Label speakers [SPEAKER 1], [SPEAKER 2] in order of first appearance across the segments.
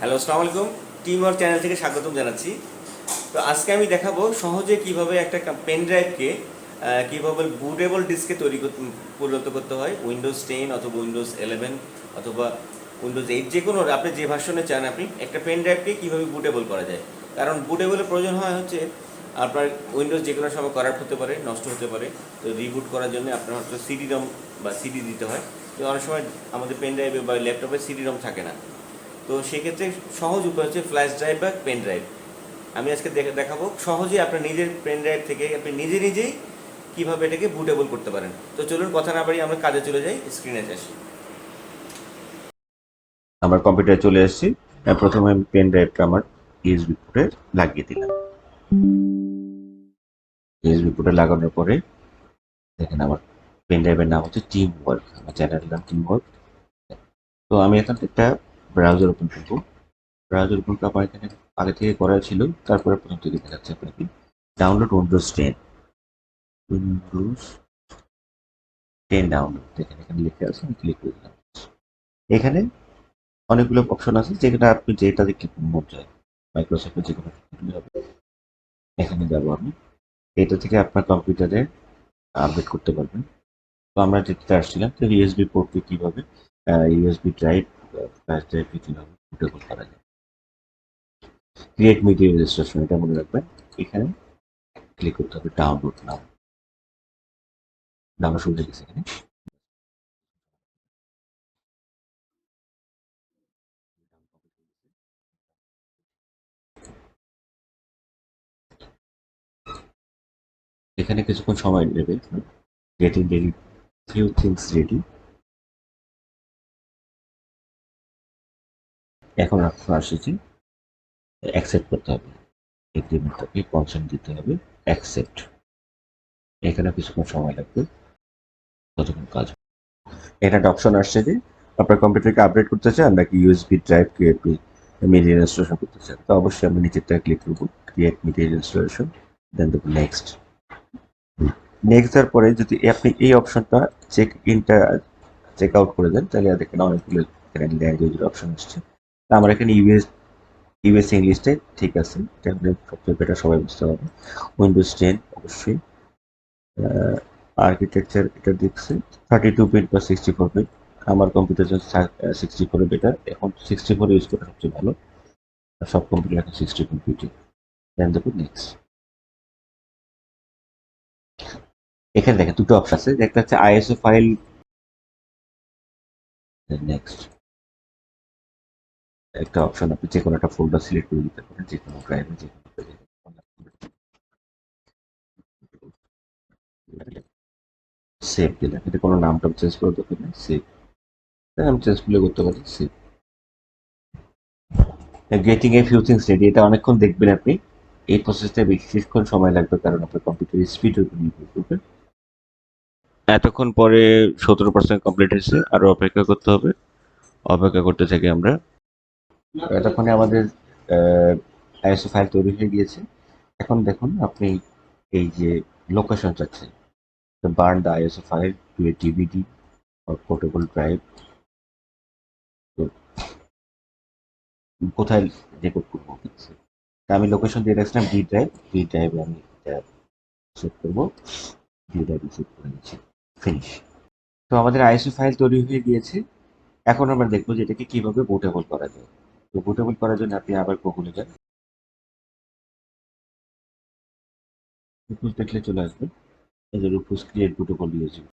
[SPEAKER 1] Hello, আসসালামু আলাইকুম। Team work channel থেকে স্বাগতম জানাচ্ছি। তো আজকে আমি দেখাবো সহজে কিভাবে একটা পেন ড্রাইভকে কীভাবে বুটেবল ডিস্কে পরিণত করতে হয়। উইন্ডোজ 10 অথবা উইন্ডোজ 11 অথবা উইন্ডোজ 8, যে কোনো আপনি যে ভার্সনে চান আপনি একটা পেন ড্রাইভকে কীভাবে বুটেবল করা যায়। কারণ বুটেবলের প্রয়োজন হয় হচ্ছে আপনার উইন্ডোজ যে কোনো সময় করাপ্ট হতে পারে, নষ্ট হতে পারে। তো রিবুট করার জন্য আপনার হয়তো সিডি রম বা সিডি দিতে হয়। তো অনেক সময় আমাদের পেন ড্রাইভে বা ল্যাপটপে সিডি রম থাকে না। তো সেক্ষেত্রে সহজ উপায় হচ্ছে ফ্ল্যাশ ড্রাইভ বা পেন ড্রাইভ। আমি আজকে দেখাবো সহজে আপনার নিজের পেন ড্রাইভ থেকে আপনি নিজেই কীভাবে এটাকে বুটেবল করতে পারেন। তো চলুন কথা না বাড়িয়ে আমরা কাজে চলে যাই, স্ক্রিনে আসি।
[SPEAKER 2] আমার কম্পিউটারে চলে এসেছি। প্রথমে আমি পেন ড্রাইভটা আমার ইউএসবি পোর্টে লাগিয়ে দিলাম। ইউএসবি পোর্টে লাগানোর পরে দেখেন আমার পেন ড্রাইভের নাম হচ্ছে টিম ওয়ার্ক, আমার চ্যানেলের নাম টিম ওয়ার্ক। তো আমি এখন একটা ব্রাউজার ওপেন করবো। ব্রাউজার ওপেন করা এখানে আগে থেকে করা ছিল, তারপরে প্রথম থেকে দেখাচ্ছে আপনাকে ডাউনলোড উইন্ডোজ 10। উইন্ডোজ 10 ডাউনলোড দেখেন এখানে লিখে আছে, আমি ক্লিক করে দিলাম। এখানে অনেকগুলো অপশন আছে, যেটা আপনি যেটা দেখে মন যায় মাইক্রোসফটের যে কোনো হবে। এখানে যাবো আমি, এটা থেকে আপনার কম্পিউটারে আপডেট করতে পারবেন। তো আমরা যেতে আসছিলাম তো ইউএসবি পোর্টকে কিভাবে ইউএসবি ড্রাইভ ফ্ল্যাশ ড্রাইভকে কিভাবে বুটেবল করা যায়। ক্রিয়েট মিডিয়া রেজিস্ট্রেশন, এটা মনে রাখবেন। এখানে ক্লিক করতে হবে ডাউনলোড নাও। ডাউনলোড শুরু হয়ে গেছে। এখানে কিছুক্ষণ সময় নেবে। Getting ready, few things ready. এখন আপনার আসছে অ্যাকসেপ্ট করতে হবে, এগ্রিমেন্টটাকে কনসেন্ট দিতে হবে, অ্যাকসেপ্ট। এখানে কিছুক্ষণ সময় লাগবে, ততক্ষণ কাজ। এখানে একটা অপশন আসছে যে আপনার কম্পিউটারকে আপডেট করতে চান নাকি ইউএসবি ড্রাইভকে আপনি মিডিয়া ইনস্টলেশন করতে চান। তো অবশ্যই আমরা নিচেরটা ক্লিক করবো, ক্রিয়েট মিডিয়া ইনস্টলেশন, দেন দেবো নেক্সট। নেক্সট দেওয়ার পরে যদি আপনি এই অপশনটা চেক আউট করে দেন, তাহলে দেখেন অনেকগুলো এখানে ল্যাঙ্গুয়েজের অপশন আসছে। তা আমার এখানে ইউএস ইংলিশটাই ঠিক আছে, এটা সবচেয়ে বেটার, সবাই বুঝতে পারবে। উইন্ডোজ 10 অবশ্যই। আর্কিটেকচার এটা দেখছে 32 বিট বা 64 বিট। আমার কম্পিউটার 64 বেটার, এখন 64 ইউজ করা সবচেয়ে ভালো। সব কম্পিউটার এখন 64 বিট। দেন দেখুন নেক্সট। এখানে দেখেন দুটো অপশন আছে, একটা হচ্ছে আইএসও ফাইল, নেক্সট। একটা অপশন আপনি যে কোনো একটা ফোল্ডার সিলেক্ট করে দিতে পারেন, যে কোনো ড্রাইভে, যে কোনো সেভ দিলাম। এটা কোনো নামটা চেঞ্জ করে দরকার নেই, সেভ। আমি চেঞ্জ করতে পারি, save. Getting a few things ready, এটা অনেকক্ষণ দেখবেন আপনি। এই প্রসেসটা বেশিক্ষণ সময় লাগবে, কারণ আপনার কম্পিউটার স্পিডের উপর নির্ভর করবে। এতক্ষণ পরে 17% কমপ্লিট হয়েছে, আরো অপেক্ষা করতে হবে। অপেক্ষা করতে থাকি আমরা। এতক্ষণে আমাদের আইএসও ফাইল তৈরি হয়ে গিয়েছে। এখন দেখুন আপনি এই যে লোকেশন চাচ্ছেন, burn the ISO file to a DVD or portable drive, তো কোথায় রেকর্ড করবো। তা আমি লোকেশন দিয়ে রাখছিলাম ডি ড্রাইভে আমি সেভ করবো, ডি ড্রাইভে সেভ করে নিচ্ছি, ফিনিশ। তো আমাদের আইএসও ফাইল তৈরি হয়ে গিয়েছে। এখন আমরা দেখবো যে এটাকে কিভাবে বুটেবল করা যায়। তো বুটেবল করার জন্য আপনি আবার গুগলে যান, রুপুস দেখলে চলে আসবে। এই যে রুপুস ক্রিয়েট বুটেবল ইউএসবি,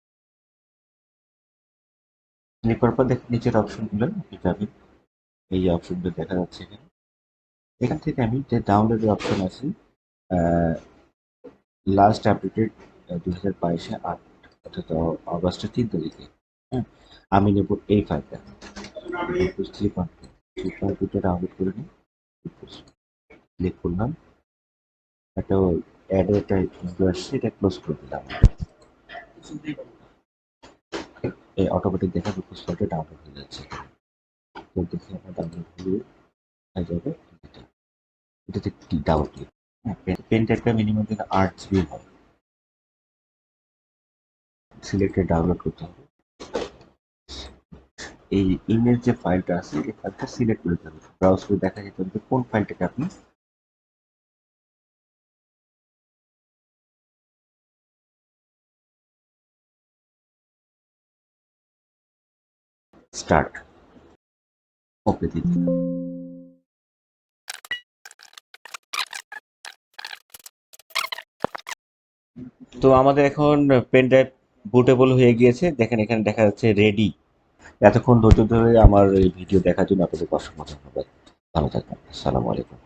[SPEAKER 2] ক্লিক করার পর দেখেন নিচের অপশনগুলো আপনি যাবেন। এই যে অপশনগুলো দেখা যাচ্ছে এখানে, এখান থেকে আমি যে ডাউনলোডের অপশন আছে, লাস্ট আপডেটেড 2022-8, অর্থাৎ অগস্টের 3 তারিখে। হ্যাঁ, আমি নেব এই ফাইলটা, থ্রি পয়েন্ট ডাউনলোড করে নিই। ক্লিক করলাম, একটা অ্যাডের একটা উইন্ডো আসছে, এটা ক্লোজ করে দিলাম। এই অটোমেটিক দেখা রুপিস ফাইলটা ডাউনলোড হয়ে যাচ্ছে। তো দেখি আমার ডাউনলোড হয়ে যাবে। এটাতে ডাবল ক্লিক। হ্যাঁ, পেন ড্রাইভটা মিনিমাম কিন্তু 8 জিবি হয়। সিলেক্টে ডাউনলোড করতে হবে। এই ইমেজ যে ফাইলটা আছে এই ফাইলটা সিলেক্ট করে দিতে হবে। ব্রাউজ করে দেখা যেতে হবে কোন ফাইলটাকে আপনি স্টার্ট ওকে দিতে হবে।
[SPEAKER 1] তো আমাদের এখন পেন ড্রাইভ বুটেবল হয়ে গিয়েছে, দেখেন এখানে দেখা যাচ্ছে রেডি। এতক্ষণ ধৈর্য ধরে আমার এই ভিডিও দেখার জন্য আপনাদের অসংখ্য ধন্যবাদ। ভালো থাকবেন। আসসালামু আলাইকুম।